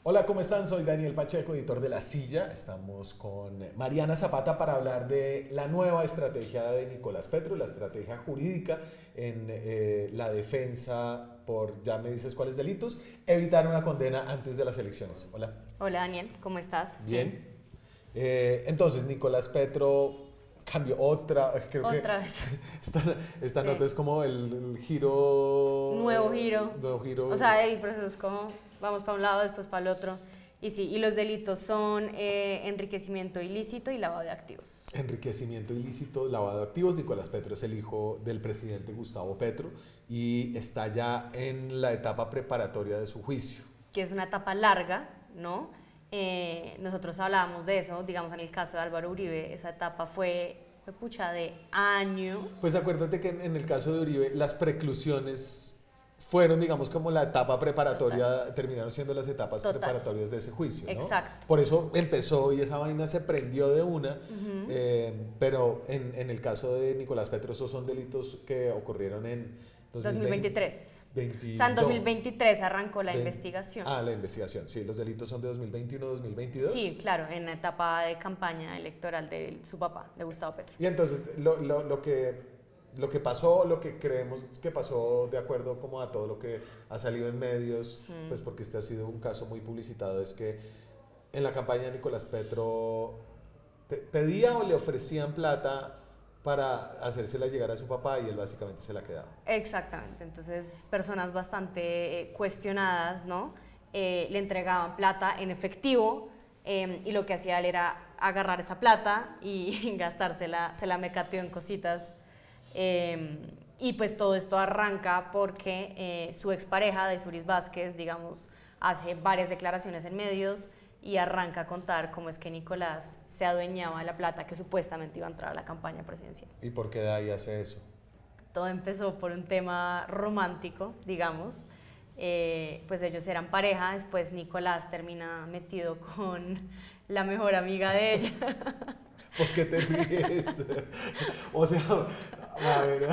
Hola, ¿cómo están? Soy Daniel Pacheco, editor de La Silla. Estamos con Mariana Zapata para hablar de la nueva estrategia de Nicolás Petro, la estrategia jurídica en la defensa por, ya me dices cuáles delitos, evitar una condena antes de las elecciones. Hola. Hola Daniel, ¿cómo estás? Bien. Entonces, Nicolás Petro cambió otra, creo que Otra vez. esta Sí. nota es como el giro. Nuevo giro. Nuevo giro. O sea, el proceso es como vamos para un lado, después para el otro. Y sí, y los delitos son enriquecimiento ilícito y lavado de activos. Enriquecimiento ilícito, lavado de activos. Nicolás Petro es el hijo del presidente Gustavo Petro y está ya en la etapa preparatoria de su juicio. Que es una etapa larga, ¿no? Nosotros hablábamos de eso, digamos en el caso de Álvaro Uribe, esa etapa fue pucha de años. Pues acuérdate que en el caso de Uribe las preclusiones fueron, digamos, como la etapa preparatoria, total. Terminaron siendo las etapas total. Preparatorias de ese juicio, ¿no? Exacto. Por eso empezó y esa vaina se prendió de una, pero en el caso de Nicolás Petro esos son delitos que ocurrieron en 2023. 22. O sea, en 2023 arrancó la investigación. Ah, la investigación, sí, los delitos son de 2021-2022. Sí, claro, en la etapa de campaña electoral de su papá, de Gustavo Petro. Y entonces lo que pasó, lo que creemos que pasó de acuerdo como a todo lo que ha salido en medios, pues porque este ha sido un caso muy publicitado, es que en la campaña de Nicolás Petro pedía o le ofrecían plata para hacérsela llegar a su papá y él básicamente se la quedaba. Exactamente, entonces personas bastante cuestionadas, ¿no? Le entregaban plata en efectivo y lo que hacía él era agarrar esa plata y gastársela, se la mecateó en cositas. Y pues todo esto arranca porque su expareja, Daysuris Vázquez, digamos, hace varias declaraciones en medios y arranca a contar cómo es que Nicolás se adueñaba de la plata que supuestamente iba a entrar a la campaña presidencial. ¿Y por qué Day hace eso? Todo empezó por un tema romántico, digamos. Pues ellos eran pareja, después Nicolás termina metido con la mejor amiga de ella. ¿Por qué te ríes? O sea, a ver,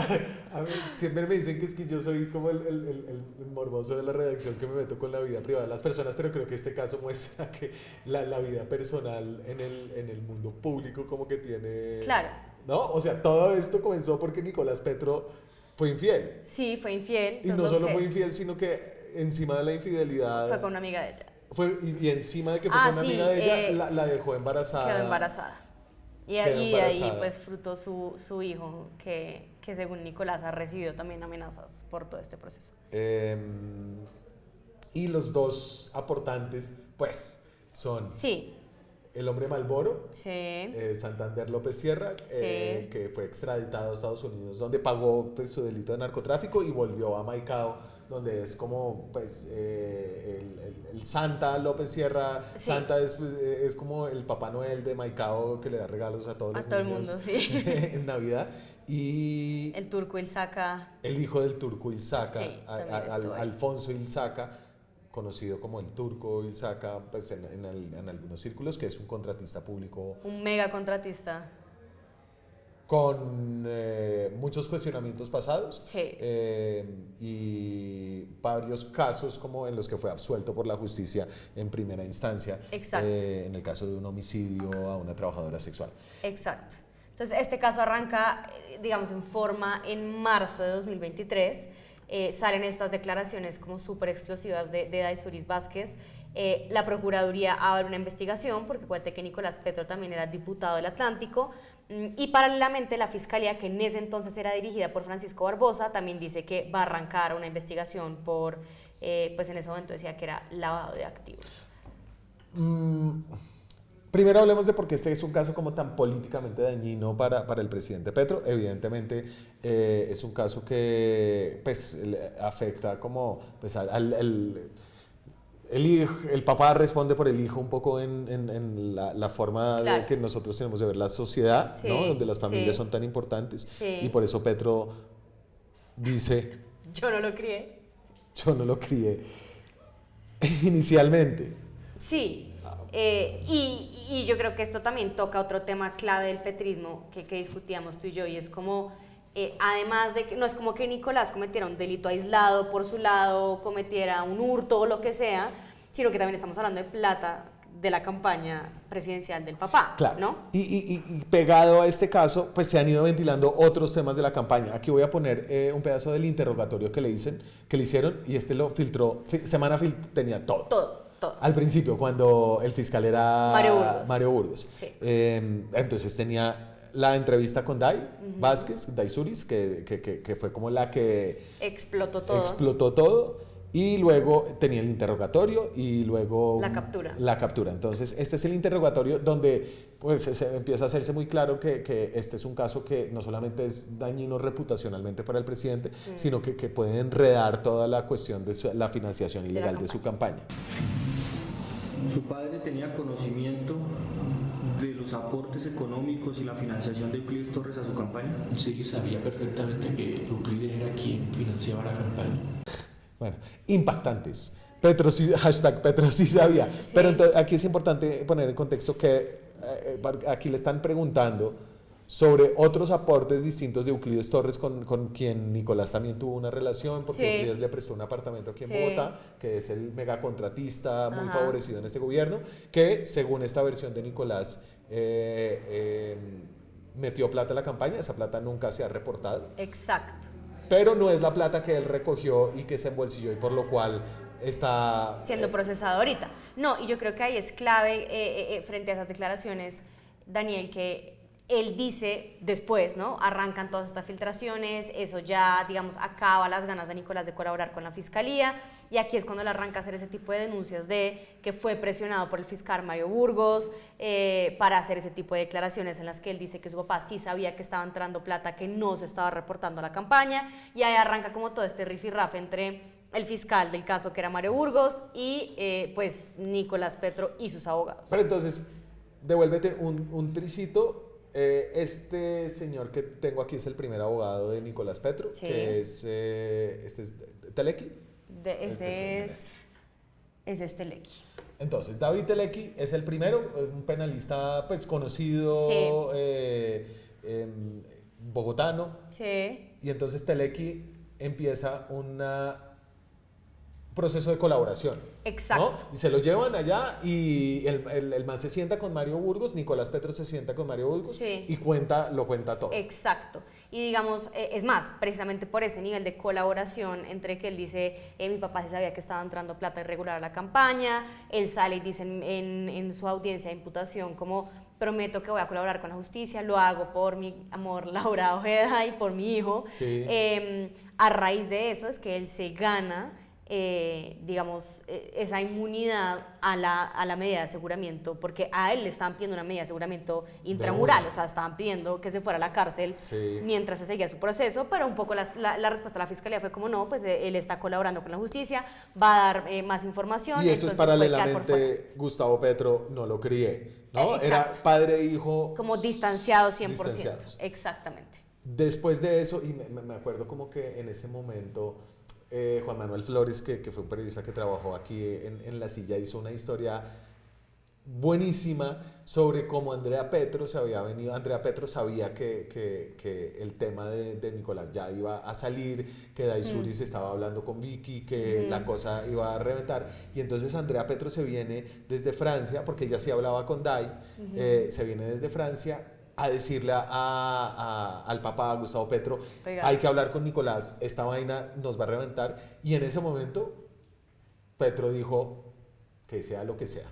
siempre me dicen que es que yo soy como el morboso de la redacción que me meto con la vida privada de las personas, pero creo que este caso muestra que la vida personal en el mundo público como que tiene... Claro. ¿No? O sea, todo esto comenzó porque Nicolás Petro fue infiel. Sí, fue infiel. Y no solo fue infiel, sino que encima de la infidelidad... Fue con una amiga de ella. Y encima de que fue con una amiga de ella, la dejó embarazada. Quedó embarazada. Y de ahí pues frutó su hijo, que según Nicolás ha recibido también amenazas por todo este proceso. Y los dos aportantes, pues, son sí. el hombre Malboro, sí. Santander López Sierra, sí. que fue extraditado a Estados Unidos, donde pagó pues, su delito de narcotráfico y volvió a Maicao, donde es como pues el Santa López Sierra. Sí. Santa es como el Papá Noel de Maicao que le da regalos a todos los niños el mundo, sí. en Navidad. Y el Turco Ilzaca. El hijo del Turco Ilzaca, sí, Alfonso Ilzaca, conocido como el Turco Ilzaca pues en algunos círculos, que es un contratista público. Un mega contratista. Con muchos cuestionamientos pasados. Sí. Y varios casos como en los que fue absuelto por la justicia en primera instancia. Exacto. En el caso de un homicidio a una trabajadora sexual. Exacto. Entonces este caso arranca, digamos, en forma en marzo de 2023. Salen estas declaraciones como súper explosivas de Daysuris Vázquez. La Procuraduría abre una investigación porque acuérdate que Nicolás Petro también era diputado del Atlántico y paralelamente la Fiscalía, que en ese entonces era dirigida por Francisco Barbosa, también dice que va a arrancar una investigación por, pues en ese momento decía que era lavado de activos. Primero hablemos de por qué este es un caso como tan políticamente dañino para el presidente Petro. Evidentemente es un caso que pues afecta como pues el papá responde por el hijo un poco en la forma claro. de que nosotros tenemos de ver la sociedad, sí, ¿no? Donde las familias sí. son tan importantes. Sí. Y por eso Petro dice... Yo no lo crié. Yo no lo crié inicialmente. Sí. Y yo creo que esto también toca otro tema clave del petrismo que discutíamos tú y yo, y es como, además de que no es como que Nicolás cometiera un delito aislado por su lado, cometiera un hurto o lo que sea, sino que también estamos hablando de plata de la campaña presidencial del papá, claro. ¿no? Y pegado a este caso, pues se han ido ventilando otros temas de la campaña. Aquí voy a poner un pedazo del interrogatorio que le hicieron, y este lo filtró, tenía todo. Todo. Al principio, cuando el fiscal era Mario Burgos. Sí. Entonces tenía la entrevista con Day Vázquez, Day Suris, que fue como la que explotó todo. Y luego tenía el interrogatorio y luego la captura. Entonces, este es el interrogatorio donde pues se empieza a hacerse muy claro que este es un caso que no solamente es dañino reputacionalmente para el presidente, sino que puede enredar toda la cuestión de la financiación ilegal de su campaña. ¿Su padre tenía conocimiento de los aportes económicos y la financiación de Euclides Torres a su campaña? Sí, sabía perfectamente que Euclides era quien financiaba la campaña. Bueno, impactantes. Petro sí sabía. Sí. Pero entonces, aquí es importante poner en contexto que aquí le están preguntando sobre otros aportes distintos de Euclides Torres con quien Nicolás también tuvo una relación, porque Euclides le prestó un apartamento aquí en Bogotá, que es el megacontratista muy favorecido en este gobierno, que según esta versión de Nicolás metió plata a la campaña. Esa plata nunca se ha reportado. Exacto. Pero no es la plata que él recogió y que se embolsilló, y por lo cual está siendo procesado ahorita. No, y yo creo que ahí es clave frente a esas declaraciones, Daniel, que él dice después, ¿no? Arrancan todas estas filtraciones, eso ya, digamos, acaba las ganas de Nicolás de colaborar con la fiscalía, y aquí es cuando él arranca a hacer ese tipo de denuncias de que fue presionado por el fiscal Mario Burgos para hacer ese tipo de declaraciones en las que él dice que su papá sí sabía que estaba entrando plata que no se estaba reportando a la campaña, y ahí arranca como todo este rifirrafe entre el fiscal del caso, que era Mario Burgos, y pues Nicolás Petro y sus abogados. Pero entonces, devuélvete un tricito. Este señor que tengo aquí es el primer abogado de Nicolás Petro, que es, este es Telequi. Ese es Telequi. Entonces, David Telequi es el primero, un penalista pues conocido, bogotano. Sí. Y entonces Telequi empieza un proceso de colaboración. Exacto. ¿No? Y se lo llevan allá, y el man se sienta con Mario Burgos, Nicolás Petro se sienta con Mario Burgos, y lo cuenta todo. Exacto. Y digamos, es más, precisamente por ese nivel de colaboración entre que él dice, mi papá sí sabía que estaba entrando plata irregular a la campaña, él sale y dice en su audiencia de imputación como: prometo que voy a colaborar con la justicia, lo hago por mi amor Laura Ojeda y por mi hijo. Sí. A raíz de eso es que él se gana digamos, esa inmunidad a la medida de aseguramiento, porque a él le estaban pidiendo una medida de aseguramiento intramural, o sea, estaban pidiendo que se fuera a la cárcel mientras se seguía su proceso, pero un poco la respuesta de la fiscalía fue como: no, pues él está colaborando con la justicia, va a dar más información. Y esto es paralelamente, Gustavo Petro no lo crié, ¿no? Era padre e hijo como distanciados 100%. Distanciados. Exactamente. Después de eso, y me acuerdo como que en ese momento Juan Manuel Flores, que fue un periodista que trabajó aquí en La Silla, hizo una historia buenísima sobre cómo Andrea Petro se había venido. Andrea Petro sabía que el tema de Nicolás ya iba a salir, que Daisuris estaba hablando con Vicky, que la cosa iba a reventar, y entonces Andrea Petro se viene desde Francia, porque ella sí hablaba con Dai, se viene desde Francia a decirle al papá, a Gustavo Petro: oiga, hay que hablar con Nicolás, esta vaina nos va a reventar. Y en ese momento Petro dijo que sea lo que sea,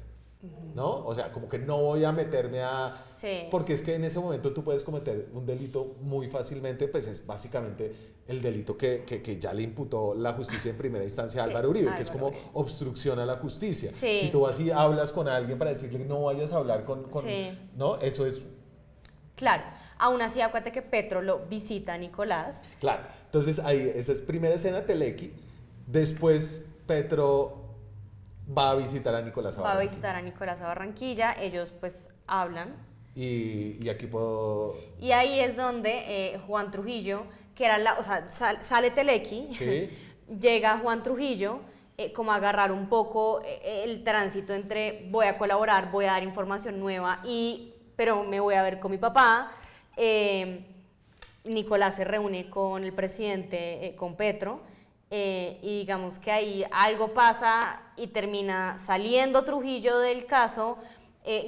¿no? O sea, como que no voy a meterme a... Sí. Porque es que en ese momento tú puedes cometer un delito muy fácilmente, pues es básicamente el delito que ya le imputó la justicia en primera instancia a Álvaro Uribe, que es como obstrucción a la justicia. Sí. Si tú así hablas con alguien para decirle no vayas a hablar con ¿no? Eso es... Claro, aún así acuérdate que Petro lo visita a Nicolás. Claro, entonces ahí esa es primera escena, Telequi. Después Petro va a visitar a Nicolás a Barranquilla. Va a visitar a Nicolás a Barranquilla, ellos pues hablan. Y aquí puedo... Y ahí es donde Juan Trujillo, que era o sea, sale Telequi, ¿sí? Llega Juan Trujillo como a agarrar un poco el tránsito entre voy a colaborar, voy a dar información nueva, pero me voy a ver con mi papá. Nicolás se reúne con el presidente, con Petro, y digamos que ahí algo pasa y termina saliendo Trujillo del caso,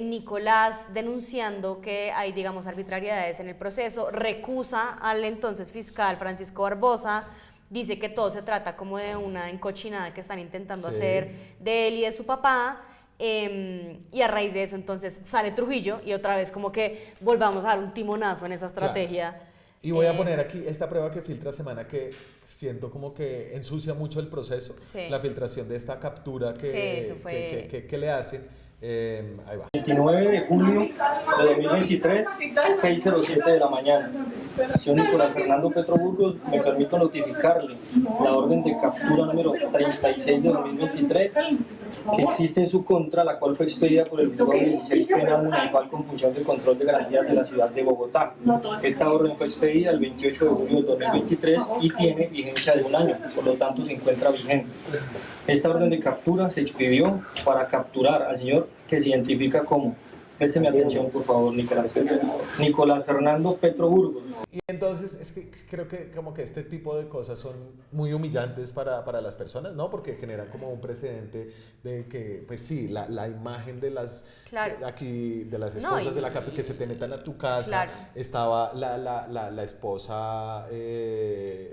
Nicolás denunciando que hay, digamos, arbitrariedades en el proceso, recusa al entonces fiscal Francisco Barbosa, dice que todo se trata como de una encochinada que están intentando hacer de él y de su papá, y a raíz de eso entonces sale Trujillo y otra vez como que volvamos a dar un timonazo en esa estrategia. Claro. Y voy a poner aquí esta prueba que filtra Semana que siento como que ensucia mucho el proceso, la filtración de esta captura que le hacen. Ahí va. 29 de julio de 2023, 6:07 de la mañana. Señor Nicolás Fernando Petro Burgos, me permito notificarle la orden de captura número 36 de 2023 que existe en su contra, la cual fue expedida por el Juzgado 16 Penal Municipal con función de control de garantías de la ciudad de Bogotá. Esta orden fue expedida el 28 de julio de 2023 y tiene vigencia de 1 año, por lo tanto se encuentra vigente. Esta orden de captura se expidió para capturar al señor que se identifica como, présteme atención por favor, Nicolás Fernando Petro Burgos. Y entonces es que creo que como que este tipo de cosas son muy humillantes para las personas, ¿no? Porque generan como un precedente de que, pues sí, la imagen de las de las esposas de la captura que se te metan a tu casa, estaba la esposa,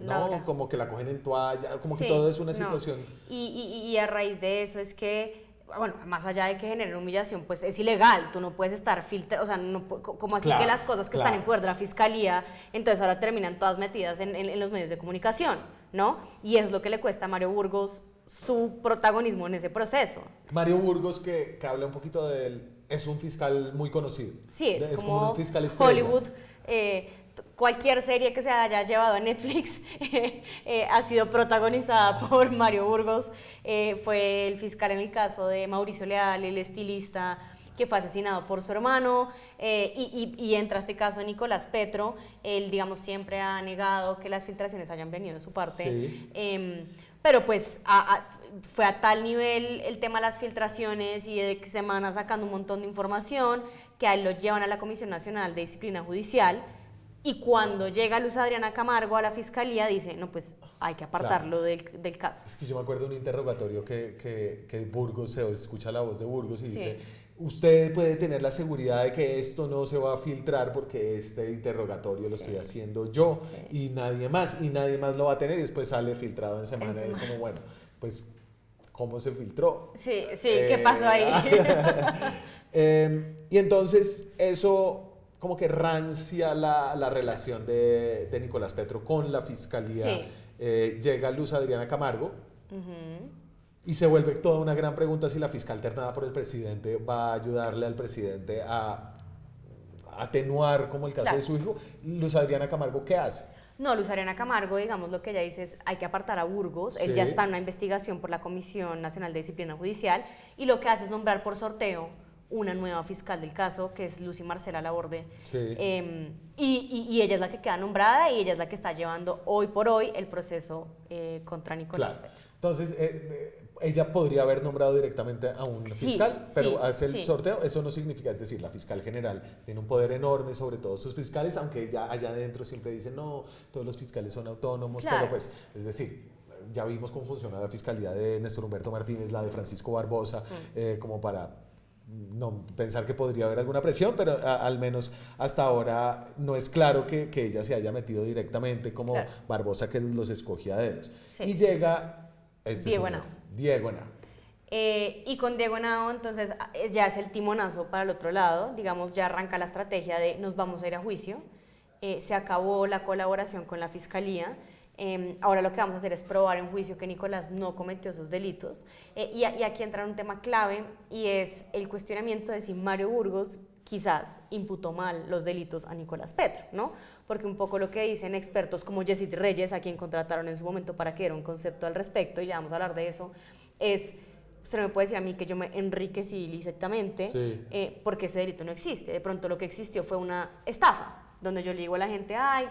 ¿no? Como que la cogen en toalla, como que todo es una situación. Y a raíz de eso es que, bueno, más allá de que genere humillación, pues es ilegal, tú no puedes estar filtrando, o sea, no, como así que las cosas que están en poder de la fiscalía, entonces ahora terminan todas metidas en los medios de comunicación, ¿no? Y eso es lo que le cuesta a Mario Burgos su protagonismo en ese proceso. Mario Burgos, que habla un poquito de él, es un fiscal muy conocido. Sí, es como un fiscal estrella. Hollywood. Cualquier serie que se haya llevado a Netflix ha sido protagonizada por Mario Burgos. Fue el fiscal en el caso de Mauricio Leal, el estilista que fue asesinado por su hermano, y entra este caso de Nicolás Petro. Él, digamos, siempre ha negado que las filtraciones hayan venido de su parte. Sí. Pero pues fue a tal nivel el tema de las filtraciones y de que se van sacando un montón de información que a él lo llevan a la Comisión Nacional de Disciplina Judicial. Y cuando llega Luz Adriana Camargo a la fiscalía, dice, no, pues hay que apartarlo del caso. Es que yo me acuerdo de un interrogatorio que Burgos, se escucha la voz de Burgos y dice, usted puede tener la seguridad de que esto no se va a filtrar porque este interrogatorio lo estoy haciendo yo y nadie más lo va a tener, y después sale filtrado en Semana. Es como, bueno, pues, ¿cómo se filtró? Sí, ¿qué pasó ahí? Y entonces eso como que rancia la relación de Nicolás Petro con la fiscalía. Llega Luz Adriana Camargo y se vuelve toda una gran pregunta si la fiscal alternada por el presidente va a ayudarle al presidente a atenuar como el caso de su hijo. Luz Adriana Camargo, ¿qué hace? No, Luz Adriana Camargo, digamos, lo que ella dice es hay que apartar a Burgos. Él ya está en una investigación por la Comisión Nacional de Disciplina Judicial, y lo que hace es nombrar por sorteo una nueva fiscal del caso, que es Lucy Marcela Laborde. Y ella es la que queda nombrada, y ella es la que está llevando hoy por hoy el proceso contra Nicolás Petro. Entonces, ella podría haber nombrado directamente a un fiscal, pero hace el sorteo. Eso no significa, es decir, la fiscal general tiene un poder enorme sobre todos sus fiscales, aunque ya allá adentro siempre dicen, no, todos los fiscales son autónomos, pero pues, es decir, ya vimos cómo funciona la fiscalía de Néstor Humberto Martínez, la de Francisco Barbosa, como para no pensar que podría haber alguna presión, pero al menos hasta ahora no es claro que ella se haya metido directamente como Barbosa, que los escogía a dedos. Y llega Diego Henao. Y con Diego Henao, entonces, ya es el timonazo para el otro lado, digamos, ya arranca la estrategia de nos vamos a ir a juicio, se acabó la colaboración con la fiscalía. Ahora lo que vamos a hacer es probar en juicio que Nicolás no cometió esos delitos, y aquí entra un tema clave, y es el cuestionamiento de si Mario Burgos quizás imputó mal los delitos a Nicolás Petro, ¿no? Porque un poco lo que dicen expertos como Yesid Reyes, a quien contrataron en su momento para que diera un concepto al respecto, y ya vamos a hablar de eso, es, usted no me puede decir a mí que yo me enriquecí ilícitamente, porque ese delito no existe. De pronto lo que existió fue una estafa, donde yo le digo a la gente, ay,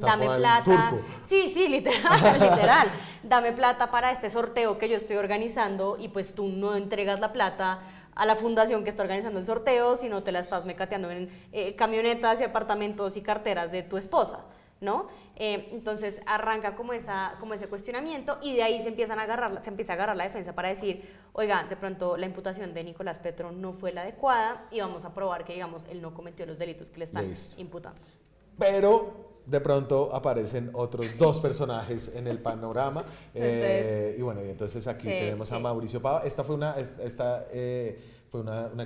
dame plata. Sí, literal. Dame plata para este sorteo que yo estoy organizando, y pues tú no entregas la plata a la fundación que está organizando el sorteo, sino te la estás mecateando en camionetas y apartamentos y carteras de tu esposa, ¿no? Entonces arranca como ese cuestionamiento y de ahí se empieza a agarrar la defensa para decir, oiga, de pronto la imputación de Nicolás Petro no fue la adecuada y vamos a probar que, digamos, él no cometió los delitos que le están imputando. Pero de pronto aparecen otros dos personajes en el panorama. Y bueno, y entonces aquí tenemos a Mauricio Pava. Esta fue una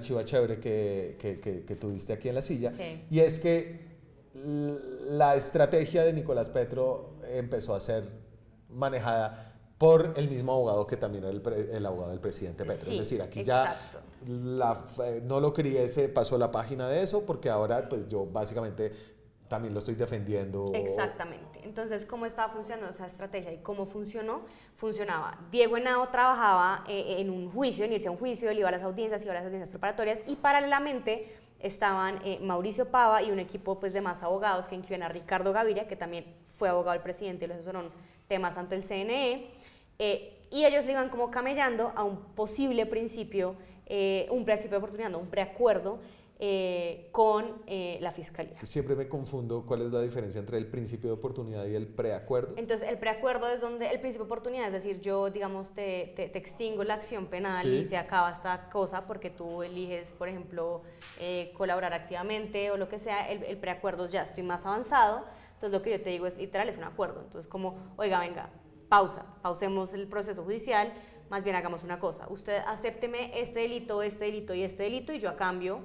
chiva chévere que tuviste aquí en la silla. Sí. Y es que la estrategia de Nicolás Petro empezó a ser manejada por el mismo abogado que también era el abogado del presidente Petro. Sí, es decir, aquí exacto. ya no lo quería, pasó la página de eso, porque ahora pues yo básicamente también lo estoy defendiendo. Exactamente. Entonces, ¿cómo estaba funcionando esa estrategia y cómo funcionó? Funcionaba. Diego Henao trabajaba en un juicio, en irse a un juicio, él iba a las audiencias preparatorias y paralelamente estaban Mauricio Pava y un equipo pues, de más abogados que incluían a Ricardo Gaviria, que también fue abogado del presidente y lo asesoró en temas ante el CNE, y ellos le iban como camellando a un posible principio, un principio de oportunidad, un preacuerdo con la Fiscalía. Siempre me confundo cuál es la diferencia entre el principio de oportunidad y el preacuerdo. Entonces, el preacuerdo es donde el principio de oportunidad, es decir, yo, digamos, te extingo la acción penal y se acaba esta cosa porque tú eliges, por ejemplo, colaborar activamente o lo que sea. El preacuerdo es ya estoy más avanzado, entonces lo que yo te digo es literal, es un acuerdo. Entonces, como, oiga, venga, pausemos el proceso judicial, más bien hagamos una cosa, usted acépteme este delito y este delito y yo a cambio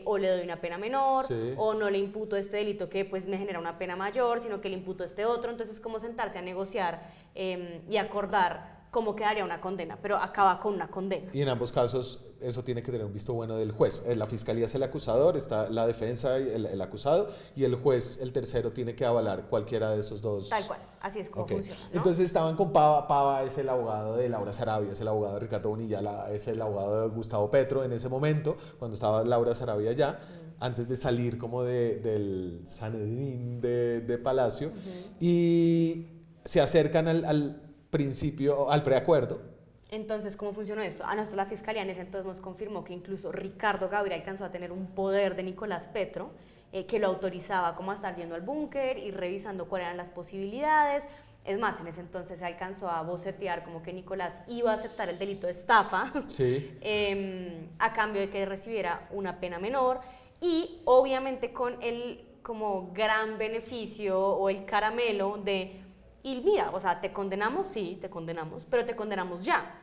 o le doy una pena menor, o no le imputo este delito que pues me genera una pena mayor, sino que le imputo este otro. Entonces es como sentarse a negociar y acordar cómo quedaría una condena, pero acaba con una condena. Y en ambos casos eso tiene que tener un visto bueno del juez. La fiscalía es el acusador, está la defensa, el acusado, y el juez, el tercero, tiene que avalar cualquiera de esos dos. Tal cual, así es como funciona, ¿no? Entonces estaban con Pava. Pava es el abogado de Laura Sarabia, es el abogado de Ricardo Bonilla, es el abogado de Gustavo Petro en ese momento, cuando estaba Laura Sarabia allá, antes de salir como del Sanedrín de Palacio, y se acercan al principio, al preacuerdo. Entonces, ¿cómo funcionó esto? A nosotros la Fiscalía en ese entonces nos confirmó que incluso Ricardo Gaviria alcanzó a tener un poder de Nicolás Petro que lo autorizaba como a estar yendo al búnker y revisando cuáles eran las posibilidades. Es más, en ese entonces se alcanzó a bocetear como que Nicolás iba a aceptar el delito de estafa a cambio de que recibiera una pena menor y obviamente con el como gran beneficio o el caramelo de y mira, o sea, te condenamos, sí, te condenamos, pero te condenamos ya.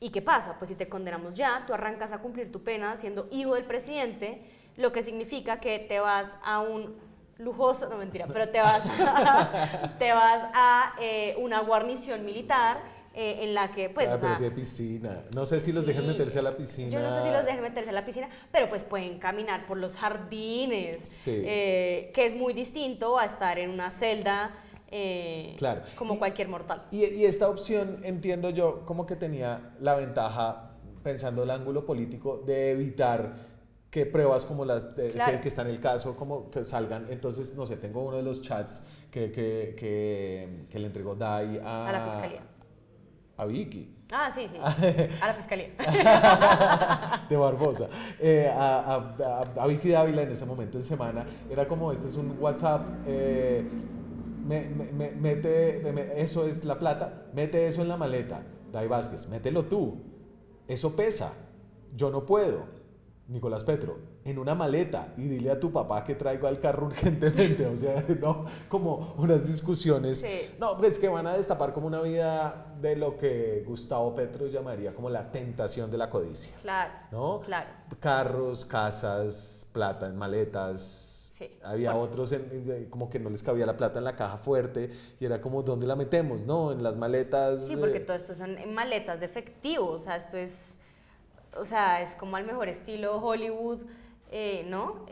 ¿Y qué pasa? Pues si te condenamos ya, tú arrancas a cumplir tu pena siendo hijo del presidente, lo que significa que te vas a un lujoso, no mentira, pero te vas a una guarnición militar en la que, pues, o sea, pero tiene piscina. No sé si los dejan meterse a la piscina. Yo no sé si los dejan meterse a la piscina, pero pues pueden caminar por los jardines, que es muy distinto a estar en una celda claro. como cualquier mortal. Y esta opción, entiendo yo, como que tenía la ventaja, pensando el ángulo político, de evitar que pruebas como las que están en el caso, como que salgan. Entonces, no sé, tengo uno de los chats que le entregó Dai a la Fiscalía. A Vicky. Ah, sí, a la Fiscalía. De Barbosa. A Vicky Dávila en ese momento en semana. Era como, este es un WhatsApp, eso es la plata, mete eso en la maleta. Dai Vázquez, mételo tú. Eso pesa. Yo no puedo. Nicolás Petro, en una maleta, y dile a tu papá que traigo al carro urgentemente. O sea, no, como unas discusiones. No, pues que van a destapar como una vida de lo que Gustavo Petro llamaría como la tentación de la codicia. Claro. ¿No? Claro. Carros, casas, plata en maletas. Había otros como que no les cabía la plata en la caja fuerte y era como, ¿dónde la metemos? No, en las maletas. Sí, porque todo esto son maletas de efectivo, o sea, esto es, es como al mejor estilo Hollywood, ¿no?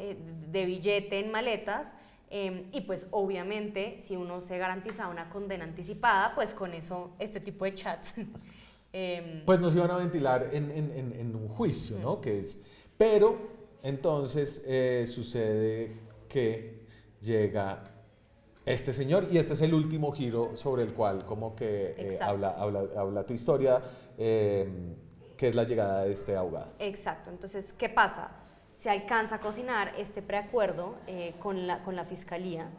De billete en maletas. Y pues obviamente si uno se garantiza una condena anticipada, pues con eso, este tipo de chats. Pues nos iban a ventilar en un juicio, ¿no? Pero entonces sucede que llega este señor y este es el último giro sobre el cual como que habla tu historia, que es la llegada de este abogado. Exacto, entonces, ¿qué pasa? Se alcanza a cocinar este preacuerdo con la Fiscalía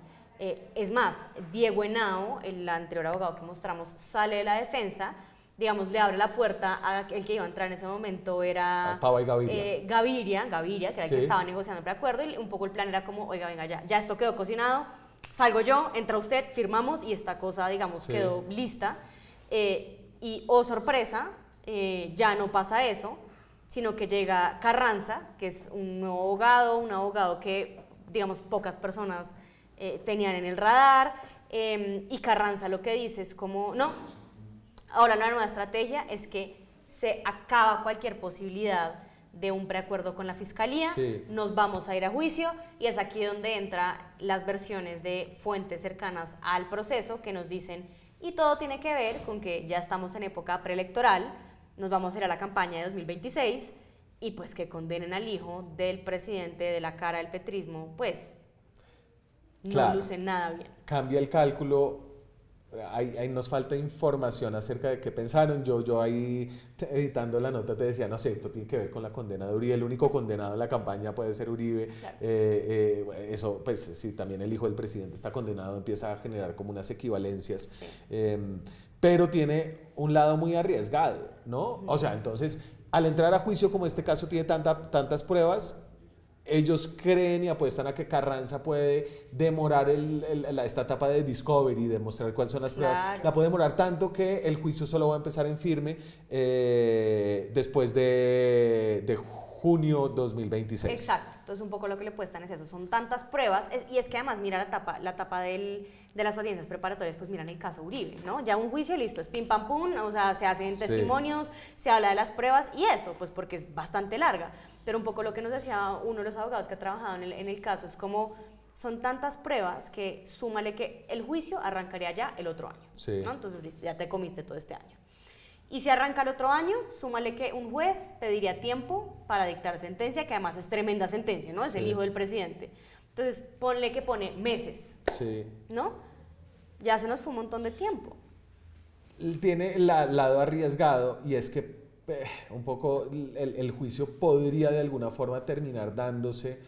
Es más, Diego Henao, el anterior abogado que mostramos, sale de la defensa, digamos, le abre la puerta a el que iba a entrar en ese momento era Pava y Gaviria. Gaviria, que era el Sí. que estaba negociando el preacuerdo, y un poco el plan era como, oiga, venga, ya esto quedó cocinado, salgo yo, entra usted, firmamos y esta cosa, digamos, Sí. quedó lista. Y, oh sorpresa, ya no pasa eso, sino que llega Carranza, que es un nuevo abogado, un abogado que, digamos, pocas personas tenían en el radar, y Carranza lo que dice es como, no, ahora la nueva estrategia es que se acaba cualquier posibilidad de un preacuerdo con la fiscalía, Sí. nos vamos a ir a juicio, y es aquí donde entran las versiones de fuentes cercanas al proceso que nos dicen, y todo tiene que ver con que ya estamos en época preelectoral, nos vamos a ir a la campaña de 2026, y pues que condenen al hijo del presidente de la cara del petrismo, pues no Claro. luce nada bien. Cambia el cálculo, ahí nos falta información acerca de qué pensaron. Yo ahí editando la nota te decía, no sé, esto tiene que ver con la condena de Uribe, el único condenado en la campaña puede ser Uribe. Claro. Eso, pues si también el hijo del presidente está condenado, empieza a generar como unas equivalencias. Sí. Pero tiene un lado muy arriesgado, ¿no? O sea, entonces, al entrar a juicio, como este caso tiene tantas pruebas, ellos creen y apuestan a que Carranza puede demorar esta etapa de discovery, de mostrar cuáles son las pruebas. Claro. La puede demorar tanto que el juicio solo va a empezar en firme después de junio 2026. Exacto, entonces un poco lo que le puestan es eso, son tantas pruebas, y es que además mira la etapa de las audiencias preparatorias, pues miran el caso Uribe, ¿no? Ya un juicio, listo, es pim pam pum, o sea, se hacen Sí. testimonios, se habla de las pruebas y eso, pues porque es bastante larga, pero un poco lo que nos decía uno de los abogados que ha trabajado en el caso es como, son tantas pruebas que súmale que el juicio arrancaría ya el otro año, Sí. ¿no? Entonces listo, ya te comiste todo este año. Y si arranca el otro año, súmale que un juez pediría tiempo para dictar sentencia, que además es tremenda sentencia, ¿no? Es el Sí. hijo del presidente. Entonces, ponle que pone meses, Sí. ¿no? Ya se nos fue un montón de tiempo. Tiene el lado arriesgado, y es que un poco el juicio podría de alguna forma terminar dándose,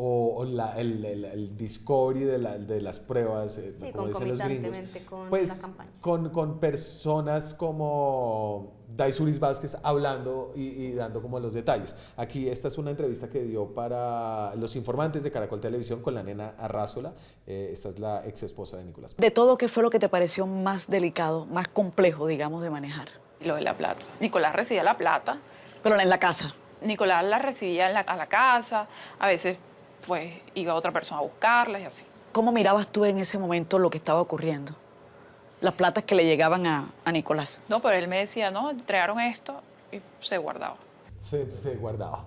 o el discovery de las pruebas, Sí, como dicen los gringos, concomitantemente con pues la campaña. con personas como Daisuris Vázquez hablando y dando como los detalles. Aquí esta es una entrevista que dio para Los Informantes de Caracol Televisión con la nena Arrázola. Esta es la ex esposa de Nicolás. De todo, ¿qué fue lo que te pareció más delicado, más complejo, digamos, de manejar? Lo de la plata. Nicolás recibía la plata, Pero en la casa. Nicolás la recibía a la casa, a veces pues iba otra persona a buscarla y así. ¿Cómo mirabas tú en ese momento lo que estaba ocurriendo? Las platas que le llegaban a Nicolás. No, pero él me decía, no, entregaron esto y se guardaba. Se guardaba.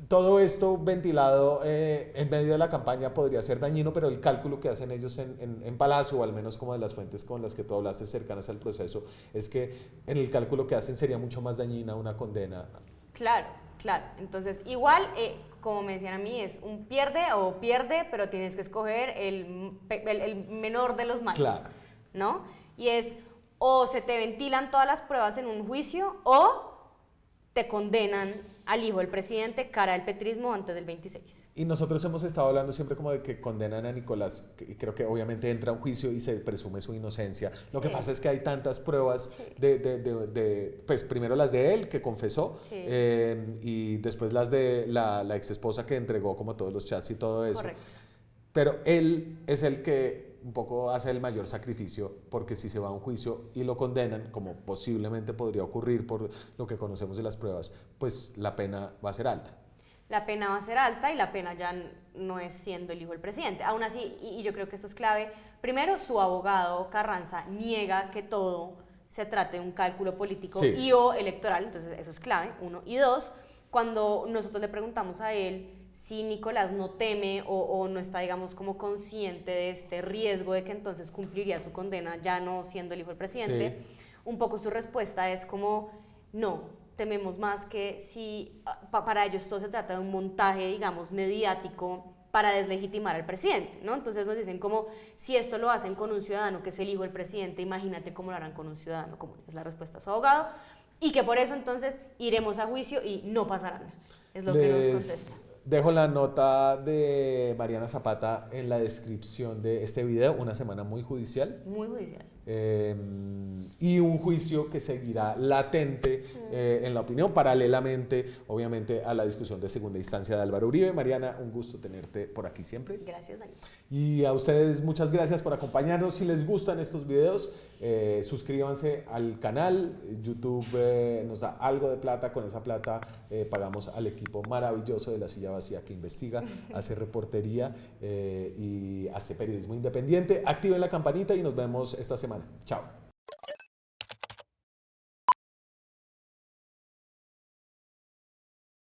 Todo esto ventilado en medio de la campaña podría ser dañino, pero el cálculo que hacen ellos en Palacio, o al menos como de las fuentes con las que tú hablaste cercanas al proceso, es que en el cálculo que hacen sería mucho más dañina una condena. Claro, claro. Entonces, igual, como me decían a mí, es un pierde, pero tienes que escoger el menor de los males, Claro. ¿no? Y es, o se te ventilan todas las pruebas en un juicio, o te condenan al hijo del presidente, cara del petrismo, antes del 26. Y nosotros hemos estado hablando siempre como de que condenan a Nicolás, y creo que obviamente entra a un juicio y se presume su inocencia. Lo que Sí. pasa es que hay tantas pruebas Sí. pues primero las de él, que confesó, Sí. y después las de la ex esposa, que entregó como todos los chats y todo eso. Correcto. Pero él es el que un poco hace el mayor sacrificio, porque si se va a un juicio y lo condenan, como posiblemente podría ocurrir por lo que conocemos de las pruebas, pues la pena va a ser alta. La pena va a ser alta y la pena ya no es siendo el hijo del presidente. Aún así, y yo creo que esto es clave, primero su abogado Carranza niega que todo se trate de un cálculo político Sí. y o electoral, entonces eso es clave, uno. Y dos, cuando nosotros le preguntamos a él si Nicolás no teme o no está, digamos, como consciente de este riesgo de que entonces cumpliría su condena ya no siendo el hijo del presidente, Sí. un poco su respuesta es como, no, tememos más que si para ellos todo se trata de un montaje, digamos, mediático para deslegitimar al presidente, ¿no? Entonces nos dicen como, si esto lo hacen con un ciudadano que es el hijo del presidente, imagínate cómo lo harán con un ciudadano común. Es la respuesta de su abogado, y que por eso entonces iremos a juicio y no pasará nada. Es lo que nos contesta. Dejo la nota de Mariana Zapata en la descripción de este video, una semana muy judicial. Muy judicial. Y un juicio que seguirá latente en la opinión, paralelamente, obviamente, a la discusión de segunda instancia de Álvaro Uribe. Mariana, un gusto tenerte por aquí siempre. Gracias, Dani. Y a ustedes muchas gracias por acompañarnos. Si les gustan estos videos, suscríbanse al canal. YouTube nos da algo de plata. Con esa plata pagamos al equipo maravilloso de La Silla Vacía que investiga, hace reportería y hace periodismo independiente. Activen la campanita y nos vemos esta semana. Chao.